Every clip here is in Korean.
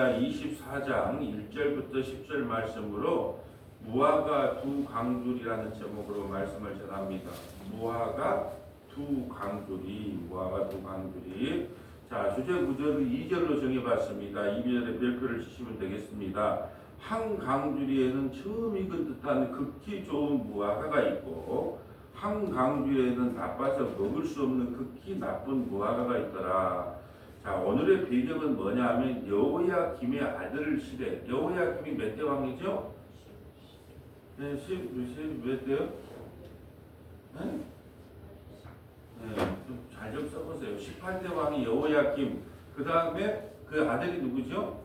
느헤미야 24장 1절부터 10절 말씀으로 무화과 두 강줄이라는 제목으로 말씀을 전합니다. 무화과 두 강줄이. 자, 주제 구절을 2절로 정해봤습니다. 2절에 별표를 치시면 되겠습니다. 한 강줄이에는 처음 익은 듯한 극히 좋은 무화과가 있고 한 강줄이에는 나빠서 먹을 수 없는 극히 나쁜 무화과가 있더라. 자, 오늘의 배경은 뭐냐 하면 여호야김의 아들 시대. 여호야김이 몇 대 왕이죠? 네, 몇 대요? 네? 잘 좀 써보세요. 18대 왕이 여호야김. 그 다음에 그 아들이 누구죠?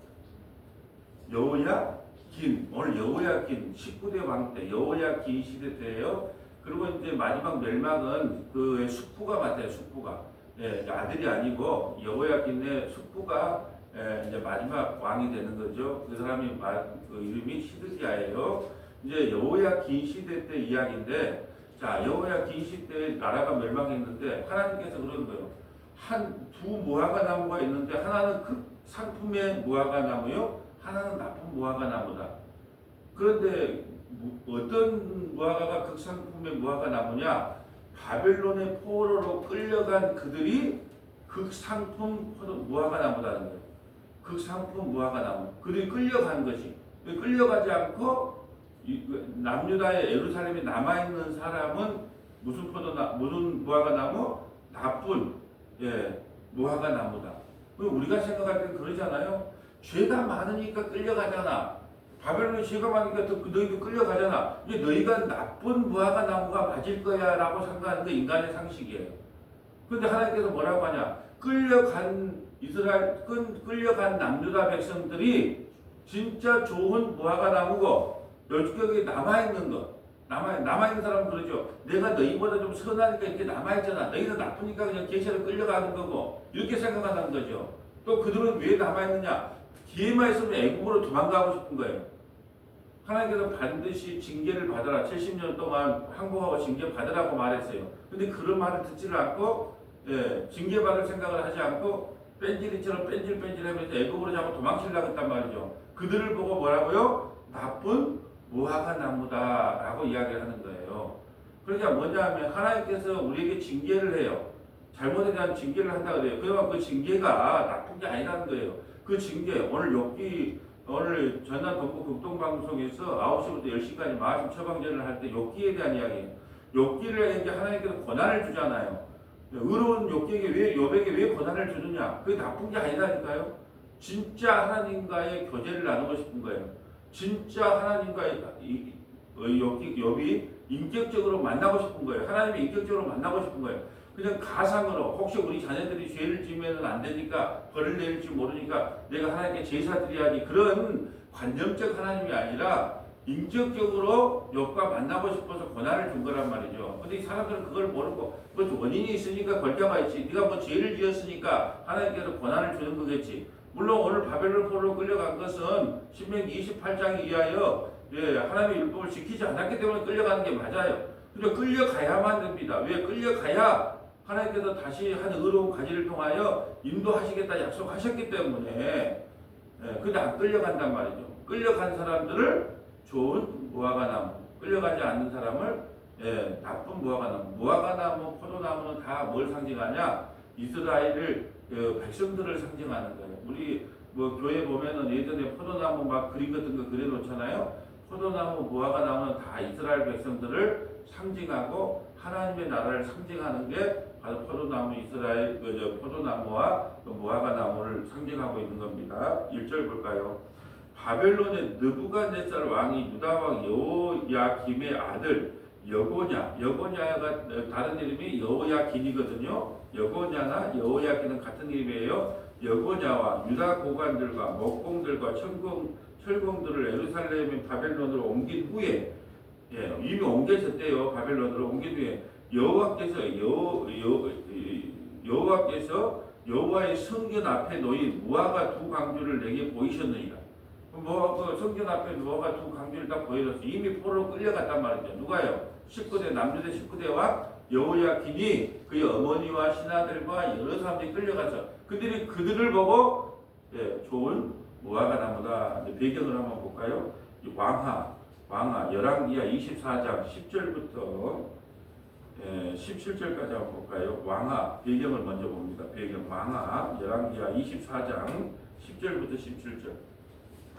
여호야긴. 오늘 여호야긴 19대 왕 때 여호야긴 시대 때예요. 그리고 이제 마지막 멸망은 그 숙부가 맡아요. 숙부가. 예, 아들이 아니고 여호야긴의 숙부가 이제 마지막 왕이 되는 거죠. 그 사람이 그 이름이 시드기야예요. 이제 여호야긴 시대 때 이야기인데, 자, 여호야긴 시대 나라가 멸망했는데 하나님께서 그러는 거예요. 두 무화과 나무가 있는데 하나는 그 상품의 무화과 나무요, 하나는 나쁜 무화과 나무다. 그런데 어떤 무화과가 극상품의 무화과 나무냐? 바벨론의 포로로 끌려간 그들이 극상품 무화과 나무라는 거예요. 극상품 무화과 나무. 그들이 끌려간 것이. 끌려가지 않고 남유다의 예루살렘에 남아있는 사람은 무슨 무화과 나무? 나쁜 무화과 나무다. 우리가 생각할 때는 그러잖아요. 죄가 많으니까 끌려가잖아. 바벨론에 죄가 많으니까 너희도 끌려가잖아. 이제 너희가 나쁜 무화과 나무가 맞을 거야 라고 생각하는 게 인간의 상식이에요. 그런데 하나님께서 뭐라고 하냐? 끌려간 남유다 백성들이 진짜 좋은 무화과 나무고 여기 남아있는 거. 남아있는 사람은 그러죠. 내가 너희보다 좀 선하니까 이렇게 남아있잖아. 너희는 나쁘니까 그냥 계시로 끌려가는 거고. 이렇게 생각하는 거죠. 또 그들은 왜 남아있느냐? 기회만 있으면 애국으로 도망가고 싶은 거예요. 하나님께서 반드시 징계를 받아라. 70년 동안 항복하고 징계 받으라고 말했어요. 근데 그런 말을 듣지를 않고, 징계 받을 생각을 하지 않고, 뺀질이처럼 뺀질하면서 애국으로 자꾸 도망치려고 했단 말이죠. 그들을 보고 뭐라고요? 나쁜 무화과 나무다 라고 이야기를 하는 거예요. 그러니까 뭐냐 하면 하나님께서 우리에게 징계를 해요. 잘못에 대한 징계를 한다 그래요. 그러면 그 징계가 나쁜 게 아니라는 거예요. 그 징계, 오늘 전남 동부 극동방송에서 9시부터 10시까지 마하심 처방전을 할 때 욥기에 대한 이야기예요. 욥기를 하나님께서 권한을 주잖아요. 의로운 욥에게 왜 권한을 주느냐? 그게 나쁜 게 아니라니까요. 진짜 하나님과의 교제를 나누고 싶은 거예요. 진짜 하나님과의 욥이 인격적으로 만나고 싶은 거예요. 하나님이 인격적으로 만나고 싶은 거예요. 그냥 가상으로 혹시 우리 자녀들이 죄를 지으면 안 되니까 벌을 내릴지 모르니까 내가 하나님께 제사 드려야지, 그런 관념적 하나님이 아니라 인격적으로 욥과 만나고 싶어서 권한을 준 거란 말이죠. 근데 이 사람들은 그걸 모르고 뭐 원인이 있으니까 걸려가 있지, 네가 뭐 죄를 지었으니까 하나님께서 권한을 주는 거겠지. 물론 오늘 바벨론 포로로 끌려간 것은 신명기 28장에 의하여 하나님의 율법을 지키지 않았기 때문에 끌려가는 게 맞아요. 그러니까 끌려가야만 됩니다. 왜? 끌려가야 하나님께서 다시 한 의로운 가지를 통하여 인도하시겠다 약속하셨기 때문에. 근데 안 끌려간단 말이죠. 끌려간 사람들을 좋은 무화과 나무, 끌려가지 않는 사람을 나쁜 무화과 나무. 무화과 나무, 포도나무는 다 뭘 상징하냐? 이스라엘을 백성들을 상징하는 거예요. 우리 뭐 교회 보면은 예전에 포도나무 막 그림 같은 거 그려놓잖아요. 포도나무, 무화과 나무는 다 이스라엘 백성들을 상징하고 하나님의 나라를 상징하는 게 바로 포도나무, 이스라엘 포도나무와 무화과 나무를 상징하고 있는 겁니다. 1절 볼까요? 바벨론의 느부갓네살 왕이 유다 왕 여호야김의 아들 여고냐가 다른 이름이 여호야긴이거든요. 여고냐나 여호야긴은 같은 이름이에요. 여고냐와 유다 고관들과 목공들과 철공들을 예루살렘의 바벨론으로 옮긴 후에, 이미 옮겨졌대요. 바벨론으로 옮긴 후에 여호와께서 여호와의 성전 앞에 놓인 무화과 두 강줄을 내게 보이셨느니라. 그 성전 앞에 무화과 두 강줄을 딱 보여줬어. 이미 포로로 끌려갔단 말이죠. 누가요? 19대 남유대 19대와 여호야긴이 그의 어머니와 신하들과 여러 사람들이 끌려가서 그들을 보고 좋은 무화과 나무다. 이제 배경을 한번 볼까요? 이 왕하 열왕기하 24장 10절부터 17절까지 한번 볼까요? 왕하 배경을 먼저 봅니다. 배경 왕하 열왕기하 24장 10절부터 17절.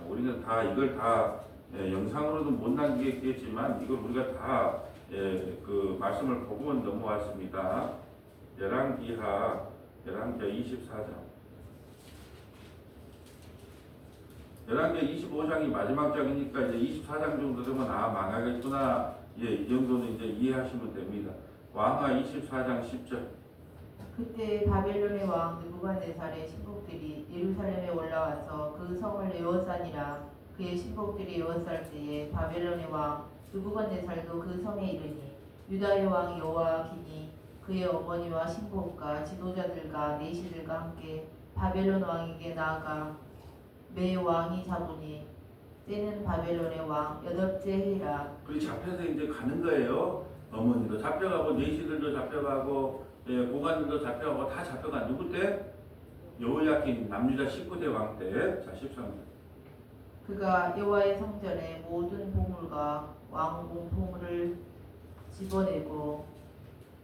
우리는 다 이걸 다 영상으로도 못 남기겠지만 이걸 우리가 다 그 말씀을 보고 넘어왔습니다. 열왕기하 24장. 열왕기하 25장이 마지막 장이니까 이제 24장 정도 되면 망하겠구나. 이 정도는 이제 이해하시면 됩니다. 왕하 24장 10절. 그때 바벨론의 왕 느부갓네살의 신복들이 예루살렘에 올라와서 그 성을 에워싸니라. 그의 신복들이 에워쌀 때에 바벨론의 왕 느부갓네살도 그 성에 이르니 유다의 왕 여호와긴이 그의 어머니와 신복과 지도자들과 내시들과 함께 바벨론 왕에게 나아가 매 왕이 잡으니 때는 바벨론의 왕 여덟째 해라. 그리 잡혀서 이제 가는 거예요. 어머니도 잡혀가고 내시들도 잡혀가고 고관들도 잡혀가고 다 잡혀가. 누구 때? 여호야킨 남유다 19대 왕 때. 자 13절. 그가 여호와의 성전에 모든 보물과 왕궁 보물을 집어내고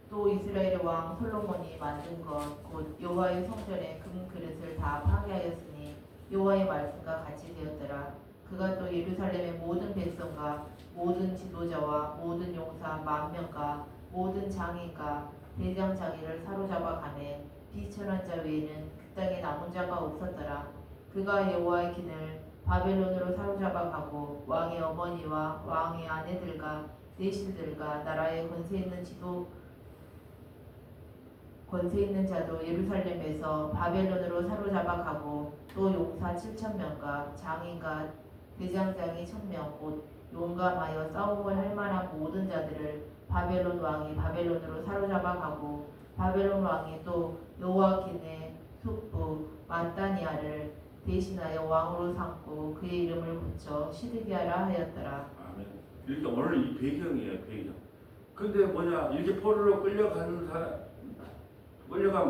또 이스라엘의 왕 솔로몬이 만든 것 곧 여호와의 성전의 금 그릇을 다 파괴하였으니 여호와의 말씀과 같이 되었더라. 그가 또 예루살렘의 모든 백성과 모든 지도자와 모든 용사 10,000명과 모든 장인과 대장 장이를 사로잡아 가매 비천한 자 외에는 그 땅에 남은 자가 없었더라. 그가 여호와의 긴을 바벨론으로 사로잡아 가고 왕의 어머니와 왕의 아내들과 내실들과 나라의 권세 있는 자도 예루살렘에서 바벨론으로 사로잡아 가고 또 용사 7,000명과 장인과 대장장이 1,000명 곧 용감하여 싸움을 할 만한 모든 자들을 바벨론 왕이 바벨론으로 사로잡아 가고 바벨론 왕이 또 여호와긴의 숙부 마따니아를 대신하여 왕으로 삼고 그의 이름을 붙여 시드기야라 하였더라. 아멘. 이렇게 오늘 이 배경이에요. 배경. 근데 뭐냐 이렇게 포로로 끌려간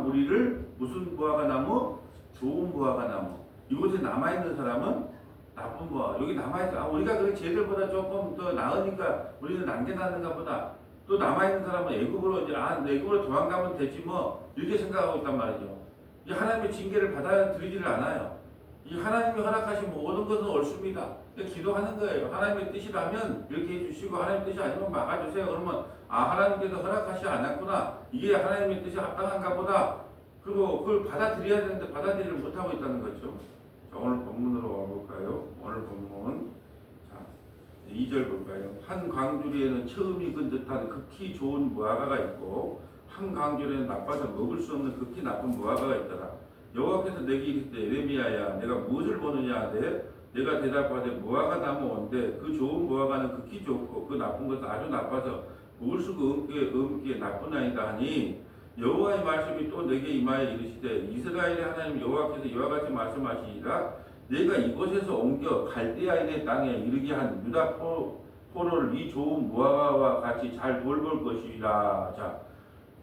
무리를 무슨 무화과 나무? 좋은 무화과 나무. 이곳에 남아있는 사람은 나쁜 무화과. 여기 남아있어. 우리가 그 쟤들보다 조금 더 나으니까 우리는 남겨놨는가 보다. 또 남아있는 사람은 애굽으로 이제 애굽으로 도망가면 되지 뭐 이렇게 생각하고 있단 말이죠. 이 하나님의 징계를 받아들이지를 않아요. 이 하나님이 허락하신 모든 것은 옳습니다. 기도하는 거예요. 하나님의 뜻이라면 이렇게 해주시고 하나님의 뜻이 아니면 막아주세요. 그러면 하나님께서 허락하지 않았구나. 이게 하나님의 뜻이 합당한가 보다. 그리고 그걸 받아들여야 되는데 받아들이지 못하고 있다는 거죠. 자, 오늘 본문으로 와볼까요? 오늘 본문. 자, 2절 볼까요? 한 광주리에는 처음 익은 듯한 극히 좋은 무화과가 있고 한 광주리에는 나빠서 먹을 수 없는 극히 나쁜 무화과가 있더라. 여호와께서 내게 이르시되 에레미야야 내가 무엇을 보느냐 하되 내가 대답하되 무화과 나무 온데 그 좋은 무화과는 극히 좋고 그 나쁜 것은 아주 나빠서 먹을 수가 없게 나쁘나이다 하니 여호와의 말씀이 또 내게 임하여 이르시되 이스라엘의 하나님 여호와께서 이와 같이 말씀하시니라 내가 이곳에서 옮겨 갈대아인의 땅에 이르게 한 유다 포로를 이 좋은 무화과와 같이 잘 돌볼 것이라. 자,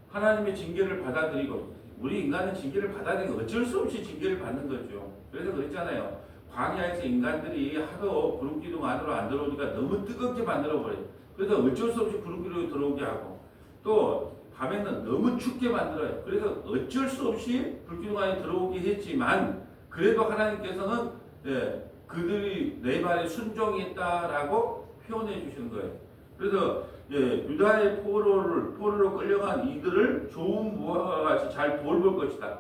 하나님의 징계를 받아들이고 우리 인간은 징계를 받아들이고 어쩔 수 없이 징계를 받는 거죠. 그래서 그랬잖아요. 광야에서 인간들이 하도 구름기둥 안으로 안 들어오니까 너무 뜨겁게 만들어버려요. 그래서 어쩔 수 없이 구름기둥에 들어오게 하고 또 밤에는 너무 춥게 만들어요. 그래서 어쩔 수 없이 불기둥 안에 들어오게 했지만 그래도 하나님께서는 그들이 내 말에 순종했다라고 표현해 주시는 거예요. 그래서 유다의 포로로 끌려간 이들을 좋은 무화과와 같이 잘 돌볼 것이다.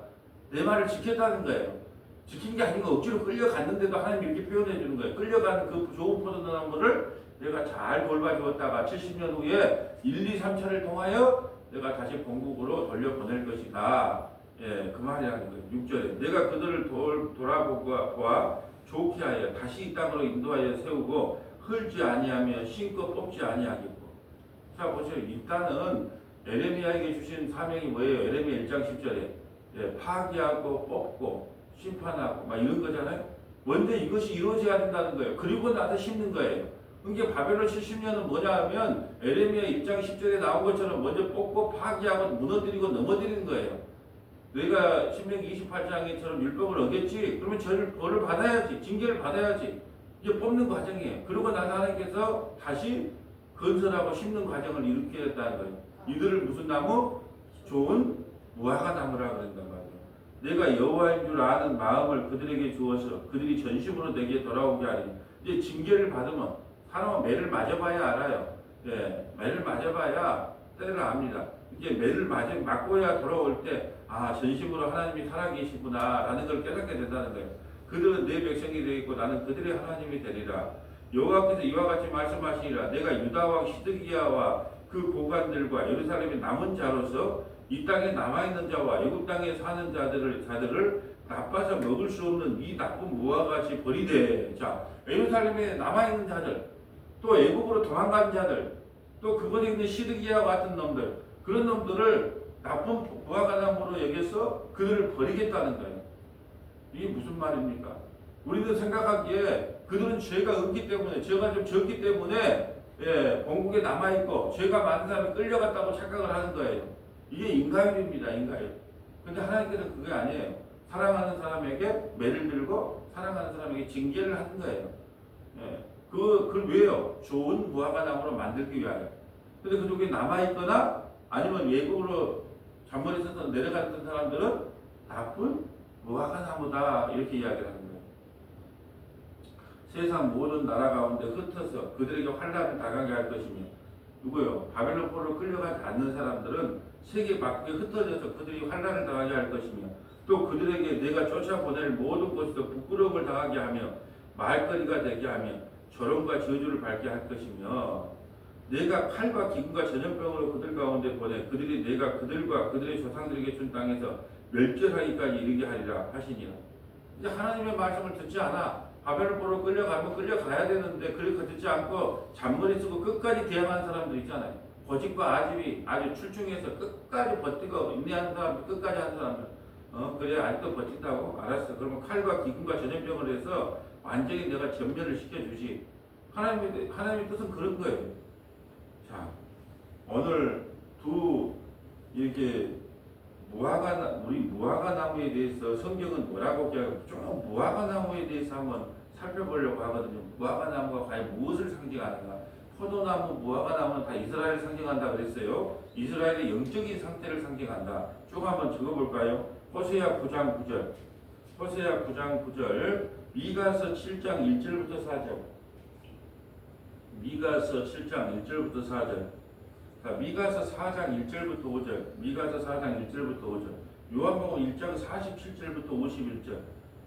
내 말을 지켰다는 거예요. 지킨 게 아니고 억지로 끌려갔는데도 하나님 이렇게 표현해 주는 거예요. 끌려간 그 좋은 포도나무를 내가 잘 돌봐주었다가 70년 후에 1, 2, 3차를 통하여 내가 다시 본국으로 돌려보낼 것이다. 그 말이라는 거예요. 6절에 내가 그들을 돌아보아 좋게 하여 다시 이 땅으로 인도하여 세우고 헐지 아니하며 심고 뽑지 아니하겠고. 자 보세요. 일단은 에레미야에게 주신 사명이 뭐예요? 에레미야 1장 10절에 파기하고 뽑고 심판하고 막 이런 거잖아요. 먼저 이것이 이루어져야 된다는 거예요. 그리고 나서 심는 거예요. 그러니까 바벨론 70년은 뭐냐 하면 에레미야 1장 10절에 나온 것처럼 먼저 뽑고 파기하고 무너뜨리고 넘어뜨리는 거예요. 내가 신명기 28장에처럼 율법을 어겼지? 그러면 벌을 받아야지. 징계를 받아야지. 이제 뽑는 과정이에요. 그러고 나서 하나님께서 다시 건설하고 심는 과정을 일으키겠다는 거예요. 이들을 무슨 나무? 좋은 무화과 나무라 그런단 말이에요. 내가 여호와인 줄 아는 마음을 그들에게 주어서 그들이 전심으로 내게 돌아오게 하리니. 이제 징계를 받으면 사람은 매를 맞아봐야 알아요. 예, 매를 맞아봐야 때를 압니다. 이제 매를 맞고야 돌아올 때, 아, 전심으로 하나님이 살아계시구나 라는 걸 깨닫게 된다는 거예요. 그들은 내 백성이 되겠고 나는 그들의 하나님이 되리라. 여호와께서 이와 같이 말씀하시니라. 내가 유다 왕 시드기야와 그 고관들과 예루살렘의 남은 자로서 이 땅에 남아있는 자와 애굽 땅에 사는 자들을 나빠서 먹을 수 없는 이 나쁜 무화과같이 버리되. 자, 예루살렘에 남아있는 자들, 또 애굽으로 도망간 자들, 또 그곳에 있는 시드기야 같은 놈들, 그런 놈들을 나쁜 무화과나무로 여겨서 그들을 버리겠다는 거예요. 이게 무슨 말입니까? 우리도 생각하기에 그들은 죄가 없기 때문에, 죄가 좀 적기 때문에, 예, 본국에 남아있고 죄가 많은 사람이 끌려갔다고 착각을 하는 거예요. 이게 인과율입니다. 인과율. 근데 하나님께서는 그게 아니에요. 사랑하는 사람에게 매를 들고 사랑하는 사람에게 징계를 하는 거예요. 예. 그걸 왜요? 좋은 무화과 나무로 만들기 위하여. 근데 그쪽에 남아있거나 아니면 예국으로 잔머리 써서 내려갔던 사람들은 나쁜 무화과 나무다. 이렇게 이야기를 하는 거예요. 세상 모든 나라 가운데 흩어서 그들에게 환란을 당하게 할 것이며, 누구요? 바벨론 포로로 끌려가지 않는 사람들은 세계 밖에 흩어져서 그들이 환란을 당하게 할 것이며, 또 그들에게 내가 쫓아보낼 모든 곳에서 부끄러움을 당하게 하며 말거리가 되게 하며 조롱과 저주를 받게 할 것이며, 내가 칼과 기근과 전염병으로 그들 가운데 보내 그들이 내가 그들과 그들의 조상들에게 준 땅에서 멸절하기까지 이르게 하리라 하시니라. 이제 하나님의 말씀을 듣지 않아. 바벨론 포로로 끌려가면 끌려가야 되는데 그렇게 듣지 않고 잔머리 쓰고 끝까지 대항하는 사람들 있잖아요. 고집과 아집이 아주 출중해서 끝까지 버티고 인내하는 사람들, 끝까지 하는 사람들. 그래 아직도 버틴다고? 알았어. 그러면 칼과 기근과 전염병을 해서 완전히 내가 전멸을 시켜주지. 하나님의 뜻은 그런 거예요. 자, 오늘 이렇게 우리 무화과 나무에 대해서 성경은 뭐라고 얘기하고 좀 무화과 나무에 대해서 한번 살펴보려고 하거든요. 무화과 나무가 과연 무엇을 상징하는가? 포도나무, 무화과 나무는 다 이스라엘을 상징한다 그랬어요. 이스라엘의 영적인 상태를 상징한다. 쭉 한번 적어볼까요? 호세아 9장 9절, 호세아 9장 9절, 미가서 7장 1절부터 4절, 미가서 7장 1절부터 4절, 자, 미가서 4장 1절부터 5절, 미가서 4장 1절부터 5절, 요한복음 1장 47절부터 51절,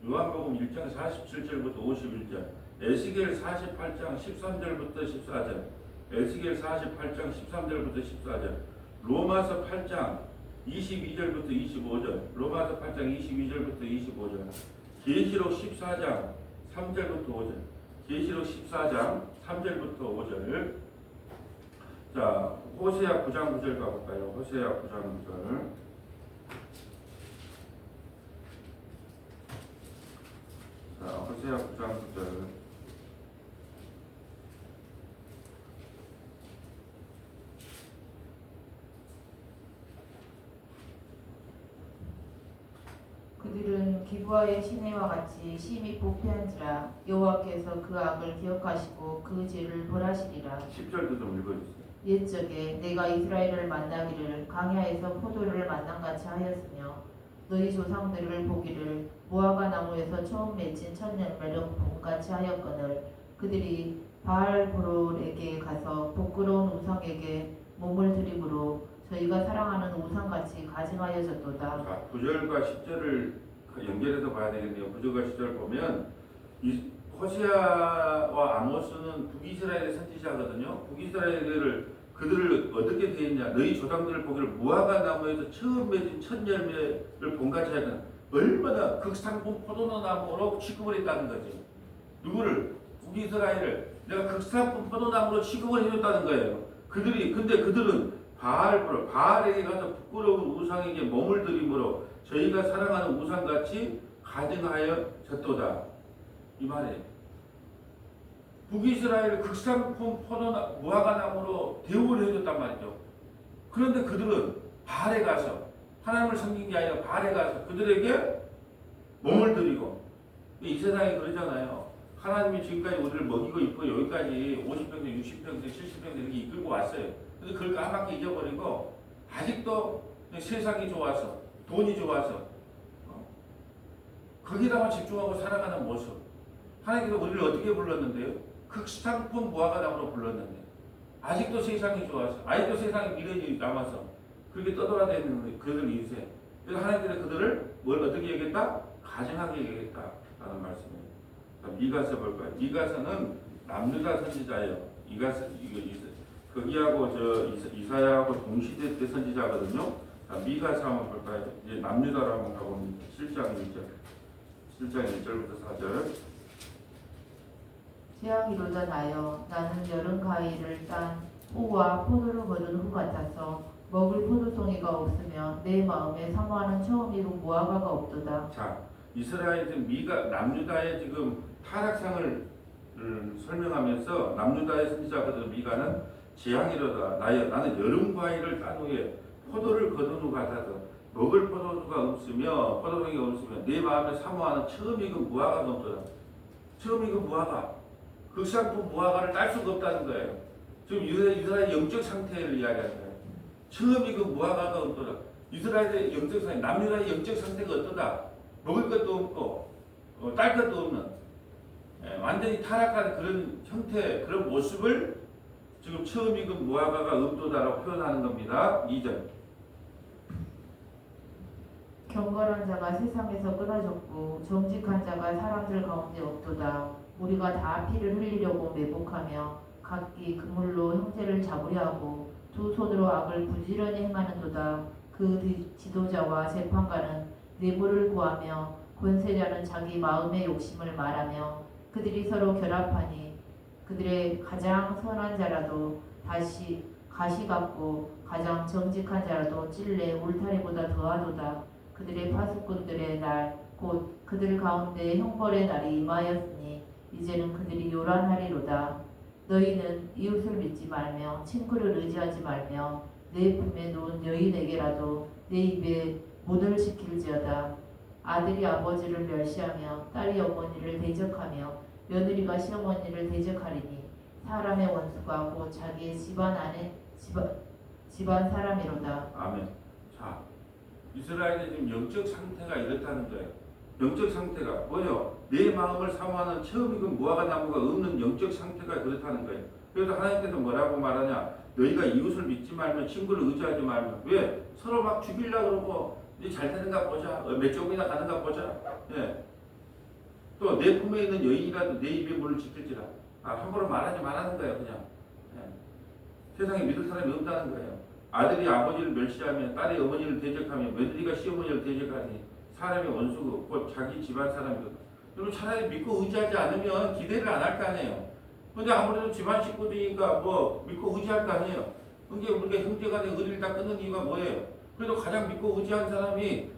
요한복음 1장 47절부터 51절, 에스겔 48장 13절부터 14절, 에스겔 48장 13절부터 14절, 로마서 8장 22절부터 25절, 로마서 8장 22절부터 25절, 계시록 14장 3절부터 5절, 계시록 14장 3절부터 5절. 자, 호세아 9장 9절 가볼까요? 호세아 9장 9절. 자, 호세아 9장 9절. 그들은 기브아의 시내와 같이 심히 부패한지라. 여호와께서 그 악을 기억하시고 그 죄를 벌하시리라. 10절도 좀 읽어주세요. 옛적에 내가 이스라엘을 만나기를 광야에서 포도를 만남같이 하였으며 너희 조상들을 보기를 무화과 나무에서 처음 맺힌 첫 열매를 봄같이 하였거늘 그들이 바알브롤에게 가서 부끄러운 우상에게 몸을 들이므로 저희가 사랑하는 우상같이 가증하여졌도다. 자, 9절과 10절을 연결해서 봐야 되겠네요. 9절과 10절 보면 호세아와 아모스는 북이스라엘의 선지자거든요. 북이스라엘을 그들을 어떻게 대했냐? 너희 조상들을 보기를 무화과 나무에서 처음 맺은 첫 열매를 본같이 하거나 얼마나 극상품 포도나무로 취급을 했다는 거지. 누구를? 북이스라엘을 내가 극상품 포도나무로 취급을 해줬다는 거예요. 근데 그들은 바알에게 가서 부끄러운 우상에게 몸을 들이므로 저희가 사랑하는 우상같이 가증하여 졌도다. 이 말이에요. 북이스라엘 극상품 무화과 나무로 대우를 해줬단 말이죠. 그런데 그들은 바알에 가서 하나님을 섬긴 게 아니라 발에 가서 그들에게 몸을 드리고 이 세상이 그러잖아요. 하나님이 지금까지 우리를 먹이고 있고 여기까지 50평생, 60평생, 70평생 이렇게 이끌고 왔어요. 근데 그걸 까맣게 잊어버리고 아직도 세상이 좋아서 돈이 좋아서 거기다만 집중하고 살아가는 모습. 하나님께서 우리를 어떻게 불렀는데요? 극상품 무화과나무로 불렀는데 아직도 세상이 좋아서 아직도 세상에 미련이 남아서 그렇게 떠돌아다니는 그들 인생. 그래서 하나님께서 그들을 뭘 어떻게 여겼다? 가증하게 여겼다라는 말씀이에요. 미가서 볼까요? 미가서는 남유다 선지자예요. 거기하고 이사야하고 동시대 때 선지자거든요. 미가서 한번 볼까요? 이제 남유다로 한번 가봅니다. 7장 1절부터 4절. 재앙이로다 나여 나는 여름 가위를 딴 우와 포도를 거둔 후 같아서 먹을 포도송이가 없으며 내 마음에 사모하는 처음이로 무화과가 없도다. 자, 이스라엘 남유다의 지금 타락상을 설명하면서 남유다의 선지자거든. 미가는 재앙이로다 나여 나는 여름 과일을 딴 후에 포도를 거둔 후 같아서 먹을 포도주가 없으며 포도송이가 없으며 내 마음에 사모하는 처음 익은 무화과가 없도다. 처음 익은 무화과, 극상품 무화과를 딸 수가 없다는 거예요. 지금 이스라엘 영적 상태를 이야기하는 거예요. 처음 익은 무화과가 없도다. 이스라엘의 영적 상태, 남유다의 영적 상태가 어떠다. 먹을 것도 없고 딸 것도 없는 완전히 타락한 그런 형태, 그런 모습을 지금 처음 익은 무화과가 없도다라고 표현하는 겁니다. 2절. 경건한 자가 세상에서 끊어졌고 정직한 자가 사람들 가운데 없도다. 우리가 다 피를 흘리려고 매복하며 각기 그물로 형제를 잡으려 하고 두 손으로 악을 부지런히 행하는도다. 그 지도자와 재판관은 뇌물을 구하며 권세자는 자기 마음의 욕심을 말하며 그들이 서로 결합하니 그들의 가장 선한 자라도 다시 가시 같고 가장 정직한 자라도 찔레 울타리보다 더하도다. 그들의 파수꾼들의 날 곧 그들 가운데 형벌의 날이 임하였으니 이제는 그들이 요란하리로다. 너희는 이웃을 믿지 말며 친구를 의지하지 말며 내 품에 놓은 여인에게라도 내 입에 문을 지킬지어다. 아들이 아버지를 멸시하며 딸이 어머니를 대적하며 며느리가 시어머니를 대적하리니 사람의 원수가 곧 자기의 집안 사람이로다. 아멘. 자, 이스라엘의 지금 영적 상태가 이렇다는 거예요. 영적 상태가 뭐요? 내 마음을 사모하는 처음 익은 무화과 나무가 없는 영적 상태가 그렇다는 거예요. 그래서 하나님께서 뭐라고 말하냐? 너희가 이웃을 믿지 말면 친구를 의지하지 말면 왜? 서로 막 죽이려고 그러고 이제 잘 되는가 보자. 몇 쪽이나 가는가 보자. 예. 또 내 품에 있는 여인이라도 내 입에 물을 지킬지라. 함부로 말하지 말라는 거예요. 그냥. 예. 세상에 믿을 사람이 없다는 거예요. 아들이 아버지를 멸시하며 딸이 어머니를 대적하며 며느리가 시어머니를 대적하니 사람의 원수고 곧 자기 집안 사람이거든. 여러분 차라리 믿고 의지하지 않으면 기대를 안 할 거 아니에요. 근데 아무래도 집안 식구들이니까 뭐 믿고 의지할 거 아니에요. 그게 우리가 형제간의 의리를 다 끊는 이유가 뭐예요? 그래도 가장 믿고 의지한 사람이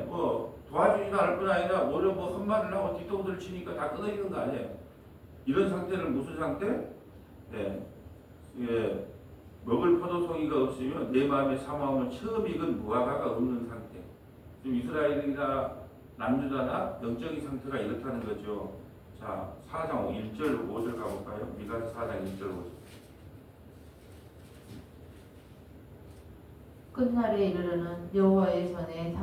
뭐 도와주지는 않을 뿐 아니라 오히려 뭐 헛말을 하고 뒤통수를 치니까 다 끊어지는 거 아니에요. 이런 상태는 무슨 상태? 먹을 포도송이가 없으면 내 마음에 사모하면 처음 익은 무화과가 없는 상태. 지금 이스라엘이나 남유다나 영적인 상태가 이렇다는 거죠. 자, 4장 1절 5절 가볼까요? 미가서 4장 1절 5절. 끝날에 이르러는 여호와의 전에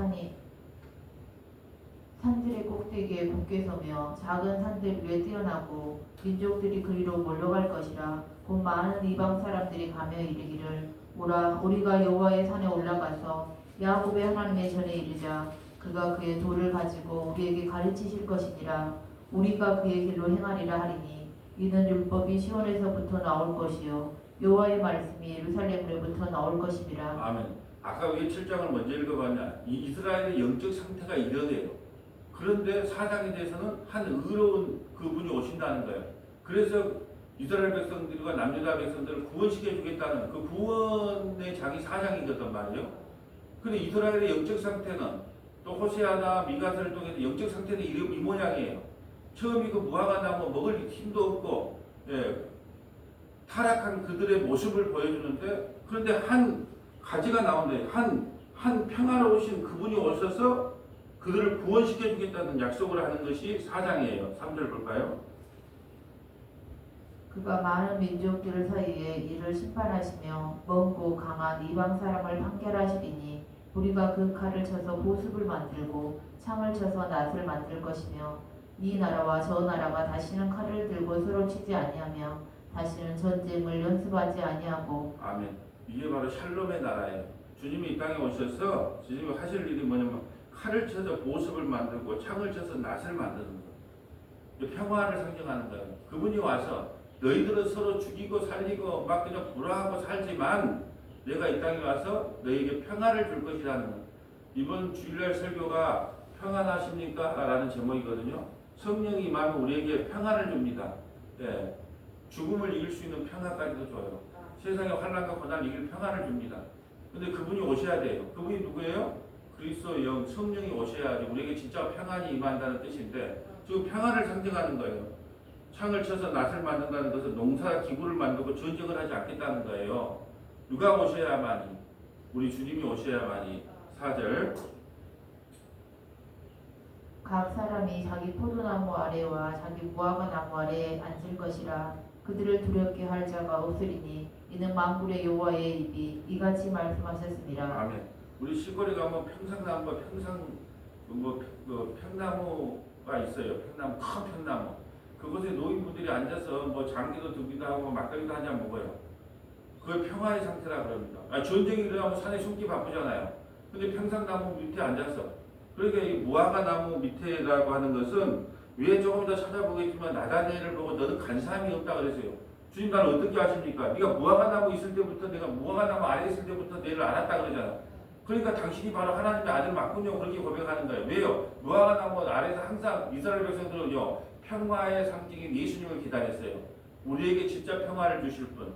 산들의 꼭대기에 굳게 서며 작은 산들 위에 뛰어나고 민족들이 그리로 몰려갈 것이라. 곧 많은 이방 사람들이 가며 이르기를 오라 우리가 여호와의 산에 올라가서 야곱의 하나님의 전에 이르자. 그가 그의 돌을 가지고 우리에게 가르치실 것이니라. 우리가 그의 길로 행하리라 하리니 이는 율법이 시온에서부터 나올 것이요 여호와의 말씀이 예루살렘으로부터 나올 것임이라. 아멘. 아까 왜 7장을 먼저 읽어봤냐? 이 이스라엘의 영적 상태가 이러네요. 그런데 4장에 대해서는 한 의로운 그분이 오신다는 거예요. 그래서 이스라엘 백성들과 남유다 백성들을 구원시켜 주겠다는 그 구원의 장이 4장이었단 말이에요. 근데 이스라엘의 영적 상태는 또 호세아나 미가서를 통해서 영적 상태는 이 모양이에요. 처음이 그 무화과 나무 먹을 힘도 없고 타락한 그들의 모습을 보여주는데 그런데 한 가지가 나오는데 한 한 평화로우신 그분이 오셔서 그들을 구원시켜 주겠다는 약속을 하는 것이 4장이에요. 3절 볼까요? 그가 많은 민족들 사이에 이를 심판하시며 먼고 강한 이방 사람을 판결하시리니 우리가 그 칼을 쳐서 보습을 만들고 창을 쳐서 낫을 만들 것이며 이 나라와 저 나라가 다시는 칼을 들고 서로 치지 아니하며 다시는 전쟁을 연습하지 아니하고. 아멘. 이게 바로 샬롬의 나라예요. 주님이 이 땅에 오셔서 주님이 하실 일이 뭐냐면 칼을 쳐서 보습을 만들고 창을 쳐서 낫을 만드는 거예요. 평화를 상징하는 거예요. 그분이 와서 너희들은 서로 죽이고 살리고 막 그냥 불화하고 살지만 내가 이 땅에 와서 너희에게 평화를 줄 것이라는 거예요. 이번 주일날 설교가 평안하십니까? 라는 제목이거든요. 성령이 임하면 우리에게 평안을 줍니다. 예. 죽음을 이길 수 있는 평화까지도 줘요. 세상의 환난과 고난을 이길 평안을 줍니다. 근데 그분이 오셔야 돼요. 그분이 누구예요? 그리스도 영 성령이 오셔야지 우리에게 진짜 평안이 임한다는 뜻인데 지금 평안을 상징하는 거예요. 창을 쳐서 낫을 만든다는 것은 농사 기구를 만들고 전쟁을 하지 않겠다는 거예요. 누가 오셔야만이? 우리 주님이 오셔야만이. 4절. 각 사람이 자기 포도나무 아래와 자기 무화과 나무 아래에 앉을 것이라. 그들을 두렵게 할 자가 없으리니 이는 만군의 여호와의 입이 이같이 말씀하셨습니다. 아멘. 우리 시골에 가면 평상나무가 평나무가 있어요. 평나무, 큰 평나무. 그곳에 노인분들이 앉아서 뭐 장기도 두기도 하고 막걸리도 한잔 먹어요. 그게 평화의 상태라 그럽니다. 전쟁이 일어나면 산에 숨기 바쁘잖아요. 근데 평상나무 밑에 앉았어. 그러니까 이 무화과 나무 밑에라고 하는 것은 위에 조금 더 찾아보겠지만 나다니엘을 보고 너는 간사함이 없다 그랬어요. 주님 나를 어떻게 아십니까? 네가 무화과 나무 있을 때부터 내가 무화과 나무 아래에 있을 때부터 너를 알았다 그러잖아. 그러니까 당신이 바로 하나님의 아들 맞군요. 그렇게 고백하는 거예요. 왜요? 무화과 나무 아래에서 항상 이스라엘 백성들은요 평화의 상징인 예수님을 기다렸어요. 우리에게 진짜 평화를 주실 분,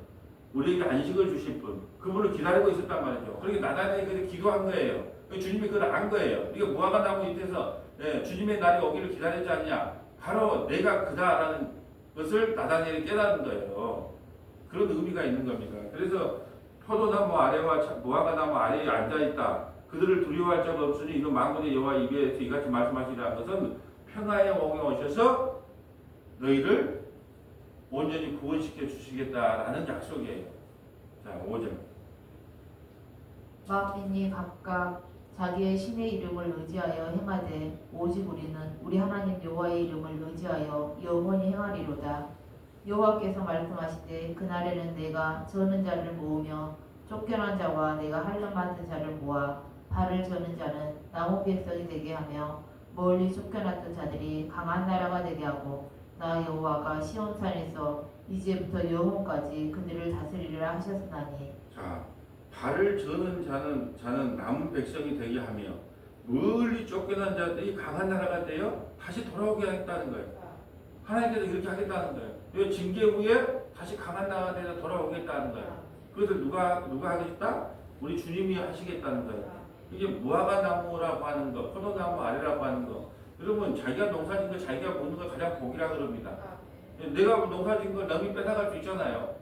우리에게 안식을 주실 분, 그분을 기다리고 있었단 말이죠. 그러니까 나다니엘이 기도한 거예요. 주님이 그걸 안 거예요. 네가 무화과 나무 밑에서 주님의 날이 오기를 기다리지 않냐? 바로 내가 그다라는 것을 나다니엘이 깨닫는 거예요. 그런 의미가 있는 겁니다. 그래서 포도나무 아래와 무화과 나무 아래에 앉아있다. 그들을 두려워할 자가 없으니 이는 만군의 여호와 입에서 이같이 말씀하시라는 것은 평화의 왕이 오셔서 너희를 온전히 구원시켜 주시겠다라는 약속이에요. 자, 5절. 만민이 각각 자기의 신의 이름을 의지하여 행하되 오직 우리는 우리 하나님 여호와의 이름을 의지하여 영원히 행하리로다. 여호와께서 말씀하시되 그날에는 내가 저는 자를 모으며 쫓겨난 자와 내가 할례 맡은 자를 모아 발을 저는 자는 남은 백성이 되게 하며 멀리 쫓겨났던 자들이 강한 나라가 되게 하고 나 여호와가 시온산에서 이제부터 영원까지 그들을 다스리리라 하셨으나니. 자, 발을 저는 자는 남은 백성이 되게 하며 멀리 쫓겨난 자들이 강한 나라가 되어 다시 돌아오게 하겠다는 거예요. 하나님께서 이렇게 하겠다는 거예요. 징계 후에 다시 강한 나라가 되어 돌아오겠다는 거예요. 그것을 누가 하겠다? 우리 주님이 하시겠다는 거예요. 이게 무화과 나무라고 하는 거, 포도나무 아래라고 하는 거. 여러분 자기가 농사진 거 자기가 먹는 거 가장 복이라 그럽니다. 내가 농사진 걸 남이 뺏어갈 수 있잖아요.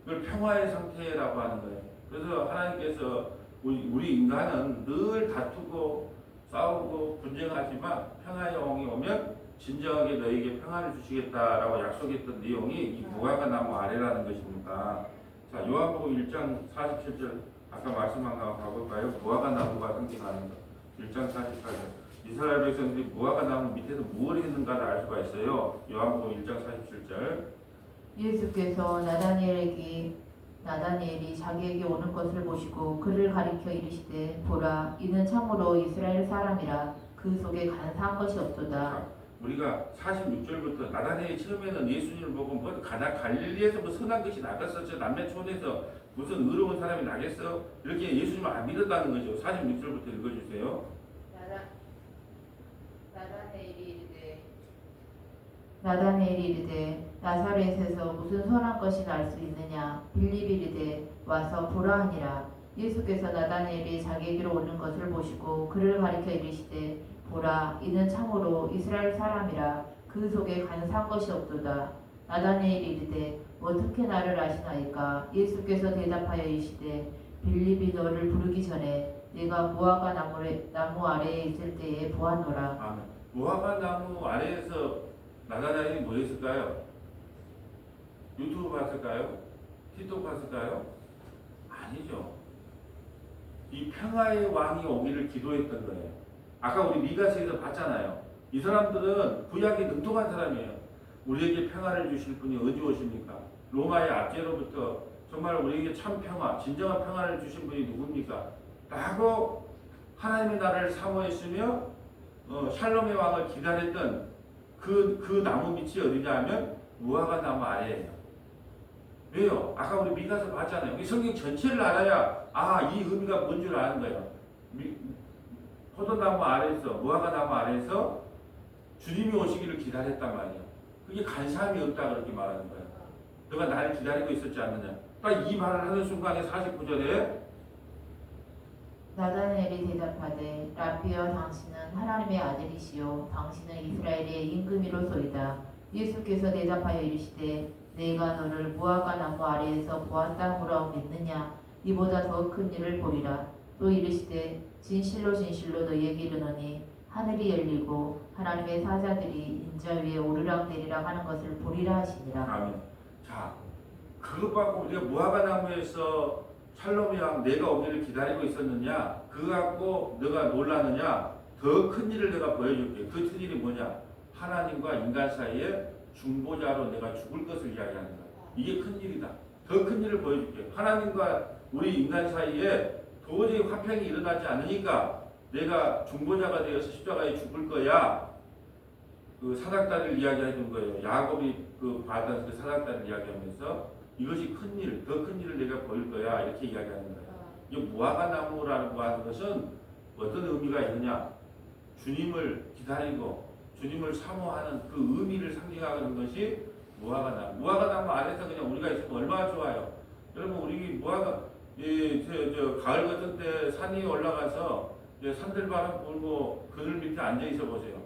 그걸 평화의 상태라고 하는 거예요. 그래서 하나님께서 우리 인간은 늘 다투고 싸우고 분쟁하지만 평화의 왕이 오면 진정하게 너에게 평안을 주시겠다라고 약속했던 내용이 이 무화과 나무 아래라는 것입니다. 자, 요한복음 1장 47절 아까 말씀한 거 가볼까요? 무화과 나무가 상징하는 거. 1장 48절. 이스라엘 백성들이 무화과 나무 밑에서 무엇을 했는가를 알 수가 있어요. 요한복음 1장 47절. 예수께서 나다니엘이 자기에게 오는 것을 보시고 그를 가리켜 이르시되 보라 이는 참으로 이스라엘 사람이라 그 속에 간사한 것이 없도다. 우리가 46절부터 나다니엘이 처음에는 예수님을 보고 뭐 갈릴리에서 뭐 선한 것이 나겠어? 저 남매촌에서 무슨 의로운 사람이 나겠어? 이렇게 예수님을 안 믿었다는 거죠. 46절부터 읽어주세요. 나다니엘이 이르되 나사렛에서 무슨 선한 것이 날 수 있느냐. 빌립이 이르되 와서 보라 하니라. 예수께서 나다니엘이 자기에게로 오는 것을 보시고 그를 가리켜 이르시되 보라 이는 참으로 이스라엘 사람이라 그 속에 간사한 것이 없도다. 나다니엘이 이르되 어떻게 나를 아시나이까. 예수께서 대답하여 이르시되 빌립이 너를 부르기 전에 내가 무화과 나무 아래에 있을 때에 보았노라. 아멘. 무화과 나무 아래에서 나다나엘이 뭐 했을까요? 유튜브 봤을까요? 티톡 봤을까요? 아니죠. 이 평화의 왕이 오기를 기도했던 거예요. 아까 우리 미가서에서 봤잖아요. 이 사람들은 구약에 능통한 사람이에요. 우리에게 평화를 주실 분이 어디 오십니까? 로마의 압제로부터 정말 우리에게 참 평화, 진정한 평화를 주신 분이 누굽니까? 라고 하나님의 나라를 사모했으며 샬롬의 왕을 기다렸던 그 나무 밑이 어디냐 하면 무화과 나무 아래예요. 왜요? 아까 우리 미가서 봤잖아요. 이 성경 전체를 알아야 이 의미가 뭔 줄 아는 거예요. 포도나무 아래에서 무화과 나무 아래에서 주님이 오시기를 기다렸단 말이에요. 그게 간사함이 없다 그렇게 말하는 거예요. 너가 나를 기다리고 있었지 않느냐. 딱 이 말을 하는 순간에 49절에 나다나엘이 대답하되 라피여 당신은 하나님의 아들이시요 당신은 이스라엘의 임금이로소이다. 예수께서 대답하여 이르시되 내가 너를 무화과 나무 아래에서 보았다므로 믿느냐? 이보다 더 큰 일을 보리라. 또 이르시되 진실로 진실로 너희에게 이르노니 하늘이 열리고 하나님의 사자들이 인자 위에 오르락내리락 하는 것을 보리라 하시니라. 아멘. 자, 그것 갖고 우리가 무화과 나무에서 샬롬의 왕 내가 오기를 기다리고 있었느냐? 그거 갖고 너가 놀라느냐? 더 큰 일을 내가 보여줄게. 그 큰 일이 뭐냐? 하나님과 인간 사이에 중보자로 내가 죽을 것을 이야기하는 거야. 이게 큰 일이다. 더 큰 일을 보여줄게. 하나님과 우리 인간 사이에 도저히 화평이 일어나지 않으니까 내가 중보자가 되어서 십자가에 죽을 거야. 그 사닥다리를 이야기해 준 거예요. 야곱이 그 받은 그 사닥다리를 이야기하면서 이것이 큰 일, 더 큰 일을 내가 보일 거야. 이렇게 이야기하는 거예요. 이 무화과 나무라는 것은 어떤 의미가 있느냐? 주님을 기다리고 주님을 사모하는 그 의미를 상징하는 것이 무화과 나무. 무화과 나무 아래서 그냥 우리가 있으면 얼마나 좋아요. 여러분 우리 무화과 가을 같은 때 산 위에 올라가서 산들바람 불고 그늘 밑에 앉아 있어 보세요.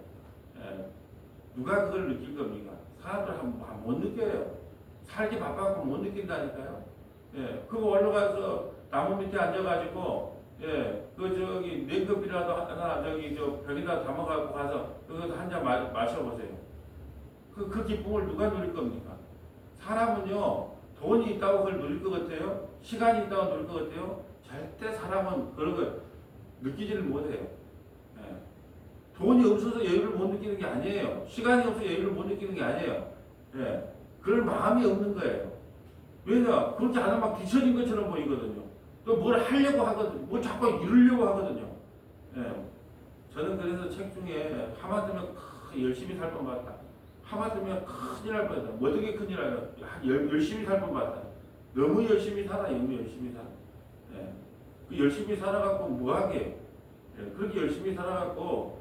누가 그걸 느낄 겁니까? 사람들 못 느껴요. 살기 바빠서 못 느낀다니까요. 그거 올라가서 나무 밑에 앉아가지고 냉커피라도 하나 벽에다 담아가지고 가서 그거 한 잔 마셔보세요. 그 기쁨을 누가 누릴 겁니까? 사람은요 돈이 있다고 그걸 누릴 것 같아요? 시간이 있다고 누릴 것 같아요? 절대 사람은 그런 걸 느끼지를 못해요. 돈이 없어서 여유를 못 느끼는 게 아니에요. 시간이 없어서 여유를 못 느끼는 게 아니에요. 그럴 마음이 없는 거예요. 왜냐? 그렇게 안 하면 막 뒤처진 것처럼 보이거든요. 또 뭘 하려고 하거든요. 뭘 자꾸 이루려고 하거든요. 저는 그래서 책 중에 하마터면 열심히 살 뻔 봤다. 하마터면 큰일 날 뻔했다. 어떻게 큰일 나요? 열심히 살 뻔 봤다. 너무 열심히 살아. 너무 열심히 살아. 그 열심히 살아갖고 뭐하게? 그렇게 열심히 살아갖고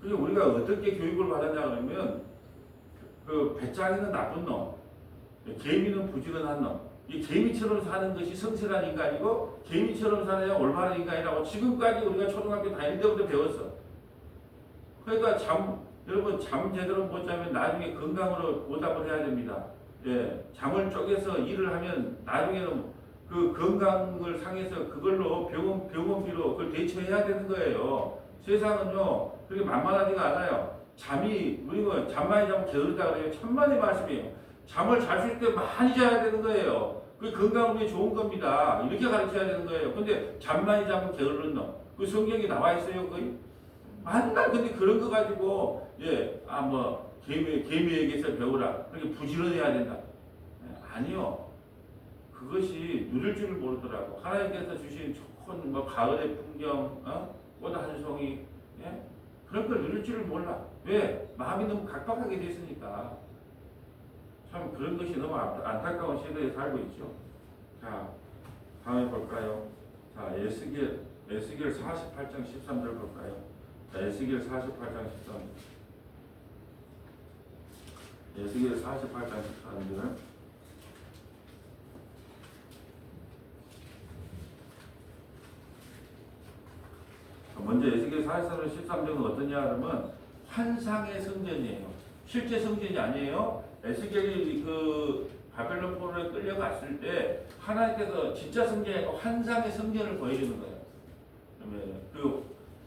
그게 우리가 어떻게 교육을 받았냐 그러면 그 배짱이는 나쁜 놈, 개미는 부지런한 놈. 이 개미처럼 사는 것이 성실한 인간이고 개미처럼 살아야 올바른 인간이라고 지금까지 우리가 초등학교 다닐 때부터 배웠어. 그러니까 여러분 잠 제대로 못 자면 나중에 건강으로 보답을 해야 됩니다. 잠을 쪼개서 일을 하면 나중에는 그 건강을 상해서 그걸로 병원비로 그걸 대처해야 되는 거예요. 세상은요 그렇게 만만하지가 않아요. 우리가 잠 많이 자면 게으르다 그래요. 천만의 말씀이에요. 잠을 잘 수 있을 때 많이 자야 되는 거예요. 그게 건강을 위해 좋은 겁니다. 이렇게 가르쳐야 되는 거예요. 근데 잠 많이 자면 게으른 놈. 그 성경에 나와 있어요, 거의. 맨날 근데 그런 거 가지고 개미에게서 배우라. 그렇게 부지런해야 된다. 아니요. 그것이 누릴 줄을 모르더라고. 하나님께서 주신 좋은 가을의 풍경, 꽃 한 송이, 그런 걸 누릴 줄을 몰라. 왜? 마음이 너무 각박하게 됐으니까. 참 그런 것이 너무 안타까운 시대에 살고 있죠. 자, 다음에 볼까요? 자, 에스겔 48장 13절 볼까요? 자, 에스겔 48장 13절. 에스겔 48장 13절. 먼저 에스겔 44장 13절은 어떠냐 하면 환상의 성전이에요. 실제 성전이 아니에요. 에스겔이 그 바벨론 포로에 끌려갔을 때 하나님께서 진짜 성전이 아니고 환상의 성전을 보여주는 거예요. 네. 그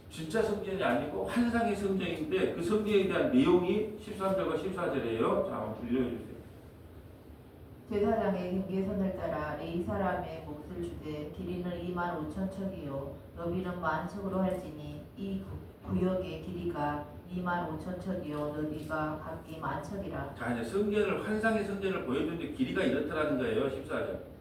진짜 성전이 아니고 환상의 성전인데 그 성전에 대한 내용이 13절과 14절이에요. 자, 한번 들려주세요. 제사장의 경계선을 따라 레위 사람의 몫을 주되 길이는 2만 5천 척이요 너비는 만 척으로 할지니 이 구역의 길이가 2만 5천 척이요 너비가 각기 만 척이라. 자, 이제 성전을 환상의 성전을 보여주는데 길이가 이렇더라는 거예요. 14절.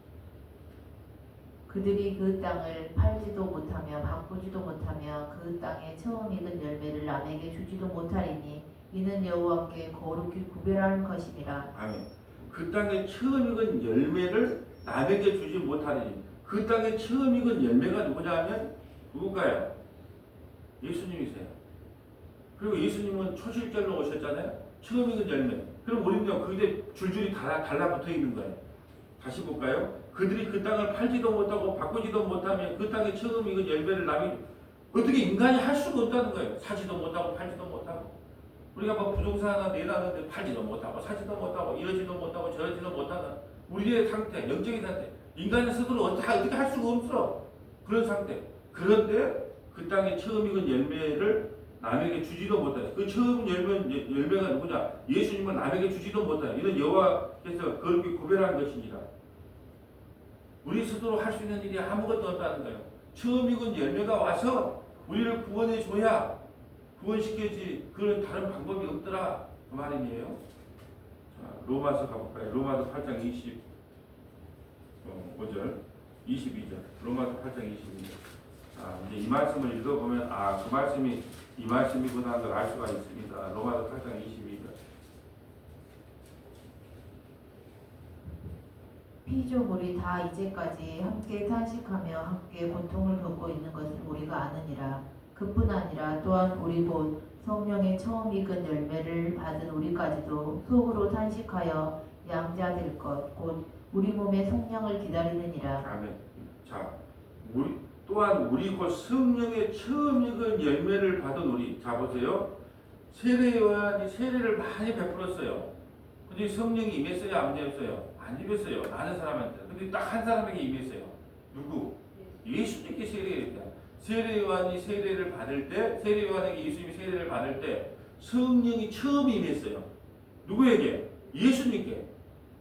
그들이 그 땅을 팔지도 못하며 바꾸지도 못하며 그 땅에 처음 익은 열매를 남에게 주지도 못하리니 이는 여호와께 거룩히 구별하는 것이니라. 아멘. 그 땅에 처음 익은 열매를 남에게 주지 못하리니 그 땅에 처음 익은 열매가 누구냐면 누군가요? 예수님이세요. 그리고 예수님은 초실절로 오셨잖아요. 처음 익은 열매. 그럼 우리는요, 그게 줄줄이 달라붙어 있는 거예요. 다시 볼까요? 그들이 그 땅을 팔지도 못하고 바꾸지도 못하면 그 땅에 처음 익은 열매를 남이 어떻게 인간이 할 수가 없다는 거예요. 사지도 못하고 팔지도 못하고 우리가 막 부동산 하나 내놨는데 팔지도 못하고 사지도 못하고 이러지도 못하고 저러지도 못하는 우리의 상태, 영적인 상태. 인간의 스스로 어떻게 할 수가 없어. 그런 상태. 그런데 그 땅에 처음 익은 열매를 남에게 주지도 못하요. 그 처음 열매가 누구냐? 예수님은 남에게 주지도 못하요. 이는 여호와께서 그렇게 구별한 것이니라. 우리 스스로 할 수 있는 일이 아무것도 없다는 거예요. 처음 익은 열매가 와서 우리를 구원해 줘야 구원시켜지 그런 다른 방법이 없더라. 그 말이에요. 자, 로마서 가볼까요? 로마서 8장 25절, 22절. 로마서 8장 22절. 이제 이 말씀을 읽어보면 그 말씀이 이 말씀이구나 하는 걸 알 수가 있습니다. 로마서 8장 22절. 피조물이 다 이제까지 함께 탄식하며 함께 고통을 겪고 있는 것을 우리가 아느니라. 그뿐 아니라 또한 우리 곧 성령의 처음 익은 열매를 받은 우리까지도 속으로 탄식하여 양자될 것 곧 우리 몸의 성령을 기다리느니라. 아멘. 자, 또한 우리 곧 성령의 처음 익은 열매를 받은 우리. 자, 보세요. 세례 요한이 세례를 많이 베풀었어요. 근데 성령이 임했어요? 안 임했어요? 안 임했어요. 많은 사람한테. 근데 딱 한 사람에게 임했어요. 누구? 예수님께 세례했다. 세례 요한이 세례를 받을 때, 세례 요한에게 예수님이 세례를 받을 때 성령이 처음 임했어요. 누구에게? 예수님께.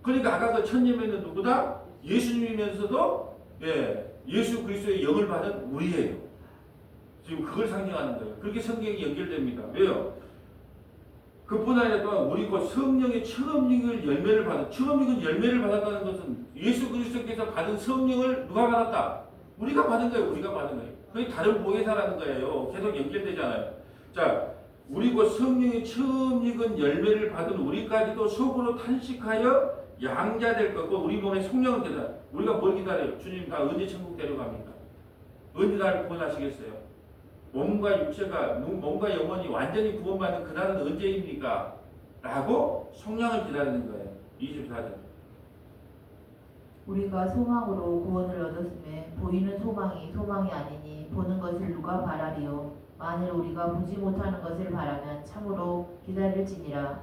그러니까 아까 그 첫 예배는 누구다? 예수님이면서도 예수 그리스도의 영을 받은 우리예요. 지금 그걸 상징하는 거예요. 그렇게 성경이 연결됩니다. 왜요? 그뿐 아니라 또한 우리 곧 성령의 처음 익은 열매를 처음 익은 열매를 받았다는 것은 예수 그리스도께서 받은 성령을 누가 받았다? 우리가 받은 거예요. 우리가 받은 거예요. 그게 다른 보혜사라는 거예요. 계속 연결되잖아요. 자, 우리 곧 성령의 처음 익은 열매를 받은 우리까지도 속으로 탄식하여 양자될 거고 우리 몸에 성령을 기다려. 우리가 뭘 기다려요? 주님 나 언제 천국 데려갑니까? 언제 나를 구원하시겠어요? 몸과 육체가, 몸과 영혼이 완전히 구원받는 그날은 언제입니까? 라고 성령을 기다리는 거예요. 24절. 우리가 소망으로 구원을 얻었음에 보이는 소망이 아니니 보는 것을 누가 바라리요? 만일 우리가 보지 못하는 것을 바라면 참음으로 기다릴지니라.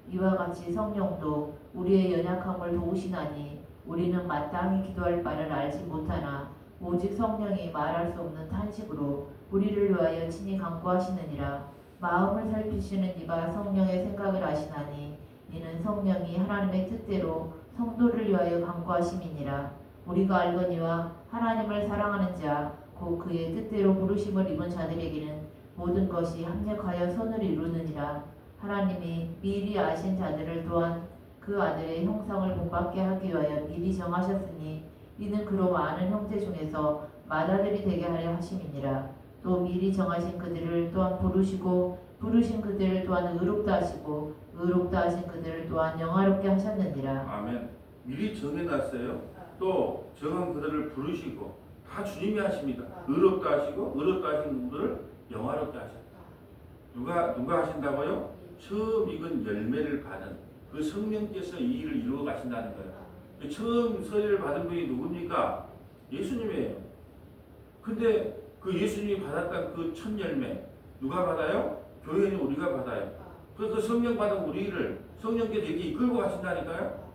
이와 같이 성령도 우리의 연약함을 도우시나니 우리는 마땅히 기도할 바를 알지 못하나 오직 성령이 말할 수 없는 탄식으로 우리를 위하여 친히 간구하시느니라. 마음을 살피시는 이가 성령의 생각을 아시나니 이는 성령이 하나님의 뜻대로 성도를 위하여 간구하심이니라. 우리가 알거니와 하나님을 사랑하는 자 곧 그의 뜻대로 부르심을 입은 자들에게는 모든 것이 합력하여 선을 이루느니라. 하나님이 미리 아신 자들을 또한 그 아들의 형상을 본받게 하기 위하여 미리 정하셨으니 이는 그로 많은 형제 중에서 맏아들이 되게 하려 하심이니라. 또 미리 정하신 그들을 또한 부르시고 부르신 그들을 또한 의롭다 하시고 의롭다 하신 그들을 또한 영화롭게 하셨느니라. 아멘. 미리 정해놨어요. 또 정한 그들을 부르시고 다 주님이 하십니다. 의롭다 하시고 의롭다 하신 분들을 영화롭게 하셨다. 누가 하신다고요? 처음 익은 열매를 받은 그 성령께서 이 일을 이루어 가신다는 거예요. 처음 세례를 받은 분이 누굽니까? 예수님이에요. 근데 그 예수님이 받았던 그 첫 열매 누가 받아요? 교회는 우리가 받아요. 그 성령 받은 우리를 성령께서 이렇게 이끌고 가신다니까요.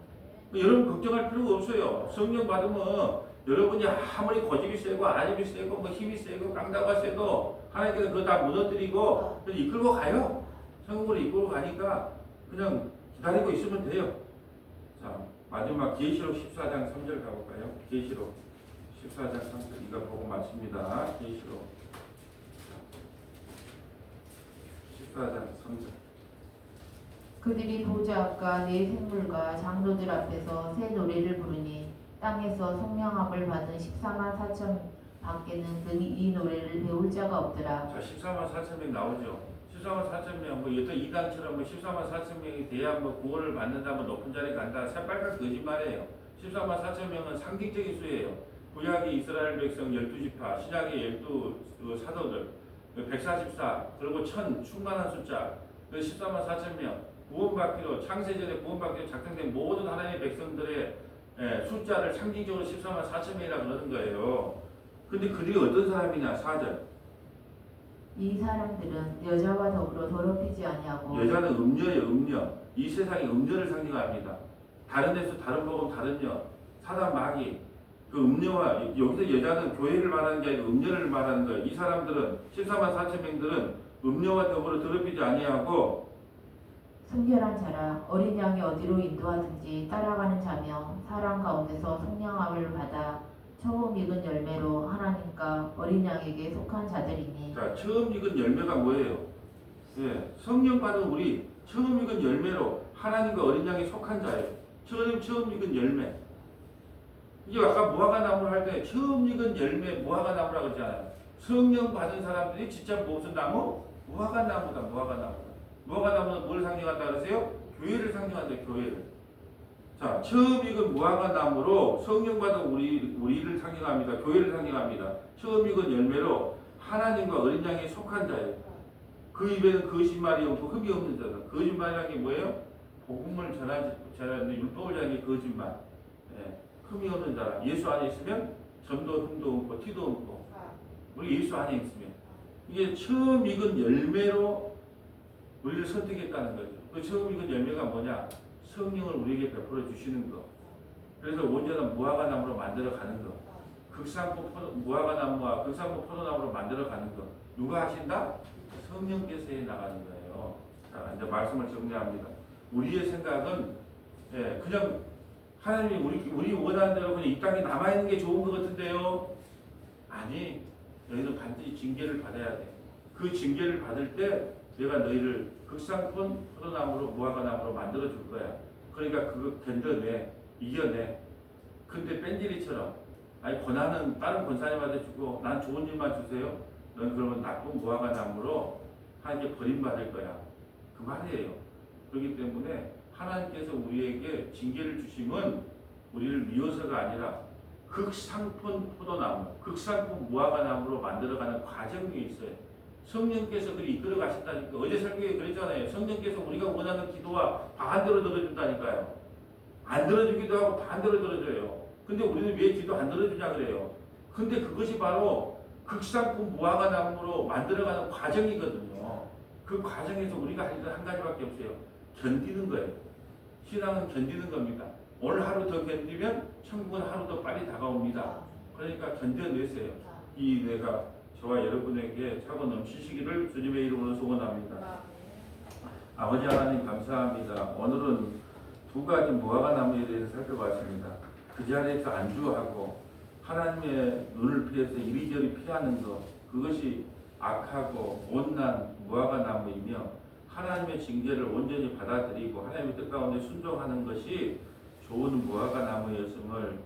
여러분 걱정할 필요가 없어요. 성령 받으면 여러분이 아무리 고집이 세고 안입이 세고 뭐 힘이 세고 깡다가 세도 하나님께서 그거 다 무너뜨리고 그냥 이끌고 가요. 성공으로 이끌고 가니까 그냥 기다리고 있으면 돼요. 자, 마지막 계시록 14장 3절 가볼까요? 계시록 14장 3절 이거 보고 마칩니다. 계시록 14장 3절. 그들이 보좌 앞과 네 생물과 장로들 앞에서 새 노래를 부르니 땅에서 성령함을 받은 14만 4천 밖에는 이 노래를 배울 자가 없더라. 자, 14만 4천 명 나오죠. 14만 4천 명, 뭐 여태 이단처럼 뭐 14만 4천 명이 돼야 뭐 구원을 받는다, 뭐 높은 자리에 간다. 새빨간 거짓말이에요. 14만 4천 명은 상징적인 수예요. 구약의 이스라엘 백성 12지파, 신약의 12 사도들, 144, 그리고 1000 충만한 숫자, 14만 4천 명. 구원받기로 창세전에 구원받기로 작정된 모든 하나님의 백성들의 숫자를 상징적으로 14만 4천 명이라고 그러는 거예요. 근데 그들이 어떤 사람이냐? 4절. 이 사람들은 여자와 더불어 더럽히지 아니하고 여자는 음녀예요. 음녀. 이 세상이 음녀를 상징합니다. 다른 데서 다른 복음 다른 여 사단 마귀 그 음녀와 여기서 여자는 교회를 말하는 게 아니고 음녀를 말하는 거예요. 이 사람들은 14만 4천 명들은 음녀와 더불어 더럽히지 아니하고 순결한 자라 어린 양이 어디로 인도하든지 따라가는 자며 사람 가운데서 성령함을 받아 처음 익은 열매로 하나님과 어린 양에게 속한 자들이니. 자, 처음 익은 열매가 뭐예요? 예, 성령 받은 우리 처음 익은 열매로 하나님과 어린 양에 속한 자예요. 처음 익은 열매. 이게 아까 무화과 나무를 할 때 처음 익은 열매 무화과 나무라고 했잖아요. 성령 받은 사람들이 진짜 무슨 나무? 무화과 나무다. 무화과 나무다. 무화과 나무는 뭘 상징한다 그러세요? 교회를 상징한다. 교회를. 자, 처음 익은 무화과 나무로 성령 받은 우리를 상징합니다. 교회를 상징합니다. 처음 익은 열매로 하나님과 어린 양에 속한 자예요. 그 입에는 거짓말이 없고 흠이 없는 자다. 거짓말이라는 게 뭐예요? 복음을 전하는 율법을 전하는 게 거짓말. 예, 흠이 없는 자라. 예수 안에 있으면 점도 흠도 없고 티도 없고 우리 예수 안에 있으면 이게 처음 익은 열매로 우리를 선택했다는 거죠. 그 처음 익은 열매가 뭐냐? 성령을 우리에게 베풀어 주시는 거. 그래서 온전한 무화과 나무로 만들어 가는 거. 극상포 무화과 나무와 극상포 포도나무로 만들어 가는 거. 누가 하신다? 성령께서 해 나가는 거예요. 자, 이제 말씀을 정리합니다. 우리의 생각은 그냥 하나님이 우리 원하는 대로 그냥 이 땅에 남아 있는 게 좋은 것 같은데요. 아니, 너희는 반드시 징계를 받아야 돼. 그 징계를 받을 때 내가 너희를 극상폰 포도나무로 무화과나무로 만들어 줄 거야. 그러니까 그거 견뎌내, 이겨내. 근데 뺀질이처럼 아니 권한은 다른 권사님한테 주고 난 좋은 일만 주세요. 넌 그러면 나쁜 무화과나무로 하나님께 버림받을 거야. 그 말이에요. 그렇기 때문에 하나님께서 우리에게 징계를 주심은 우리를 미워서가 아니라 극상폰 포도나무, 극상폰 무화과나무로 만들어가는 과정이 있어요. 성령께서 그리 이끌어 가신다니까. 어제 설교에 그랬잖아요. 성령께서 우리가 원하는 기도와 반대로 들어준다니까요. 안 들어주기도 하고 반대로 들어줘요. 근데 우리는 왜 기도 안 들어주냐 그래요. 근데 그것이 바로 극상품 무화과 나무로 만들어가는 과정이거든요. 그 과정에서 우리가 할 일은 한 가지밖에 없어요. 견디는 거예요. 신앙은 견디는 겁니다. 오늘 하루 더 견디면 천국은 하루 더 빨리 다가옵니다. 그러니까 견뎌내세요. 이 내가 저와 여러분에게 차고 넘치시기를 주님의 이름으로 소원합니다. 아버지 하나님 감사합니다. 오늘은 두 가지 무화과 나무에 대해서 살펴봤습니다. 그 자리에서 안주하고 하나님의 눈을 피해서 이리저리 피하는 것, 그것이 악하고 온난 무화과 나무이며 하나님의 징계를 온전히 받아들이고 하나님의 뜻 가운데 순종하는 것이 좋은 무화과 나무였음을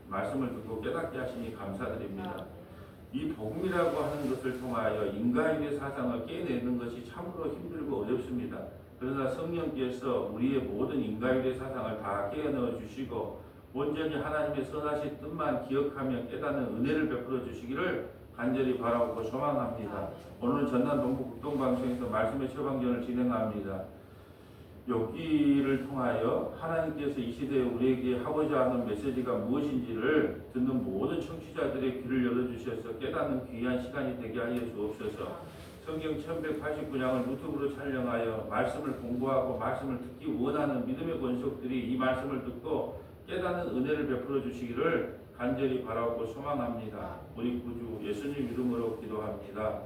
말씀을 듣고 깨닫게 하시니 감사드립니다. 이 복음이라고 하는 것을 통하여 인간의 사상을 깨내는 것이 참으로 힘들고 어렵습니다. 그러나 성령께서 우리의 모든 인간의 사상을 다 깨어넣어 주시고 온전히 하나님의 선하신 뜻만 기억하며 깨닫는 은혜를 베풀어 주시기를 간절히 바라고 소망합니다. 오늘은 전남 동부 국동방송에서 말씀의 처방전을 진행합니다. 여기를 통하여 하나님께서 이 시대에 우리에게 하고자 하는 메시지가 무엇인지를 듣는 모든 청취자들의 귀를 열어주셔서 깨닫는 귀한 시간이 되게 하여 주옵소서. 성경 1189장을 유튜브로 촬영하여 말씀을 공부하고 말씀을 듣기 원하는 믿음의 권속들이 이 말씀을 듣고 깨닫는 은혜를 베풀어 주시기를 간절히 바라고 소망합니다. 우리 구주 예수님 이름으로 기도합니다.